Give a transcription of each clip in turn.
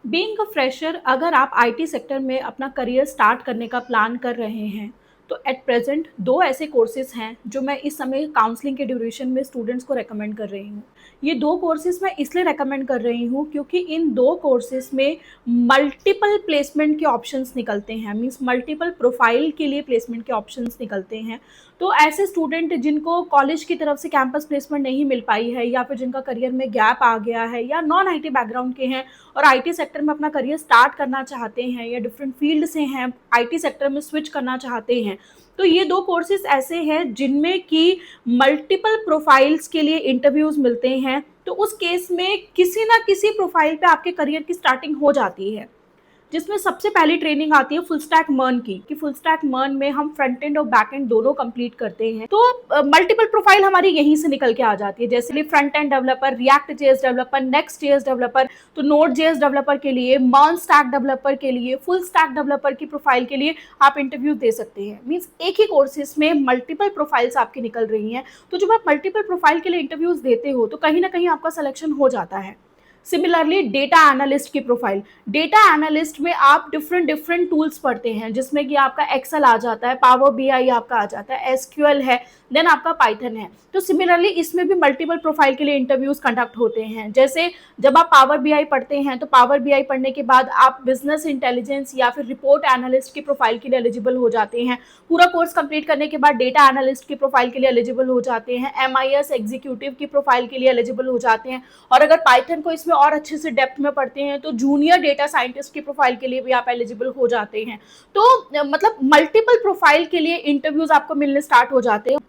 Being a fresher, अगर आप IT sector में अपना करियर स्टार्ट करने का प्लान कर रहे हैं, तो एट प्रेजेंट दो ऐसे कोर्सेज हैं जो मैं इस समय काउंसलिंग के ड्यूरेशन में स्टूडेंट्स को रेकमेंड कर रही हूँ। ये दो कोर्सेज मैं इसलिए रेकमेंड कर रही हूँ क्योंकि इन दो कोर्सेज में मल्टीपल प्लेसमेंट के ऑप्शंस निकलते हैं, मीन्स मल्टीपल प्रोफाइल के लिए प्लेसमेंट के ऑप्शंस निकलते हैं। तो ऐसे स्टूडेंट जिनको कॉलेज की तरफ से कैंपस प्लेसमेंट नहीं मिल पाई है, या फिर जिनका करियर में गैप आ गया है, या नॉन आईटी बैकग्राउंड के हैं और आईटी सेक्टर में अपना करियर स्टार्ट करना चाहते हैं, या डिफरेंट फील्ड से हैं आईटी सेक्टर में स्विच करना चाहते हैं, तो ये दो कोर्सेज ऐसे हैं जिनमें कि मल्टीपल प्रोफाइल्स के लिए इंटरव्यूज मिलते हैं। तो उस केस में किसी ना किसी प्रोफाइल पे आपके करियर की स्टार्टिंग हो जाती है, जिसमें सबसे पहली ट्रेनिंग आती है फुल स्टैक मर्न की, कि फुल स्टैक मर्न में हम फ्रंट एंड और बैक एंड दोनों कंप्लीट करते हैं। तो मल्टीपल प्रोफाइल हमारी यहीं से निकल के आ जाती है, जैसे front end developer, react JS developer, next JS developer, तो नोड जेएस डेवलपर के लिए, मर्न स्टैक डेवलपर के लिए, फुल स्टैक डेवलपर की प्रोफाइल के लिए आप इंटरव्यू दे सकते हैं। मीन्स एक ही कोर्सेज में मल्टीपल प्रोफाइल्स आपकी निकल रही हैं। तो जब आप मल्टीपल प्रोफाइल के लिए इंटरव्यूज देते हो तो कहीं ना कहीं आपका सिलेक्शन हो जाता है। सिमिलरली डेटा एनालिस्ट की प्रोफाइल, डेटा एनालिस्ट में आप डिफरेंट डिफरेंट टूल्स पढ़ते हैं, जिसमें कि आपका एक्सेल आ जाता है, पावर बीआई आपका आ जाता है, एसक्यूएल है, देन आपका पाइथन है। तो सिमिलरली इसमें भी मल्टीपल प्रोफाइल के लिए इंटरव्यूज कंडक्ट होते हैं। जैसे जब आप पावर बीआई पढ़ते हैं तो पावर बीआई पढ़ने के बाद आप बिजनेस इंटेलिजेंस या फिर रिपोर्ट एनालिस्ट की प्रोफाइल के लिए एलिजिबल हो जाते हैं। पूरा कोर्स कंप्लीट करने के बाद डेटा एनालिस्ट की प्रोफाइल के लिए एलिजिबल हो जाते हैं, एमआईएस एग्जीक्यूटिव की प्रोफाइल के लिए एलिजिबल हो जाते हैं, और अगर पाइथन को इसमें और अच्छे से डेप्थ में पढ़ते हैं तो जूनियर डेटा साइंटिस्ट की प्रोफाइल के लिए भी आप एलिजिबल हो जाते हैं। तो मतलब मल्टीपल प्रोफाइल के लिए इंटरव्यूज आपको मिलने स्टार्ट हो जाते हैं।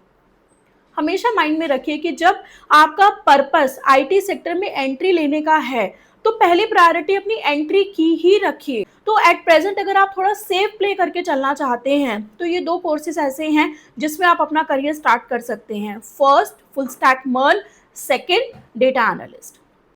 हमेशा माइंड में रखिए कि जब आपका पर्पस आईटी सेक्टर में एंट्री लेने का है तो पहली प्रायोरिटी अपनी एंट्री की ही रखिए। तो एट प्रेजेंट अगर आप थोड़ा सेफ प्ले करके चलना चाहते हैं तो ये दो कोर्सेज ऐसे हैं जिसमें आप अपना करियर स्टार्ट कर सकते हैं। फर्स्ट फुल स्टैक मर्न, सेकंड डेटा एनालिस्ट।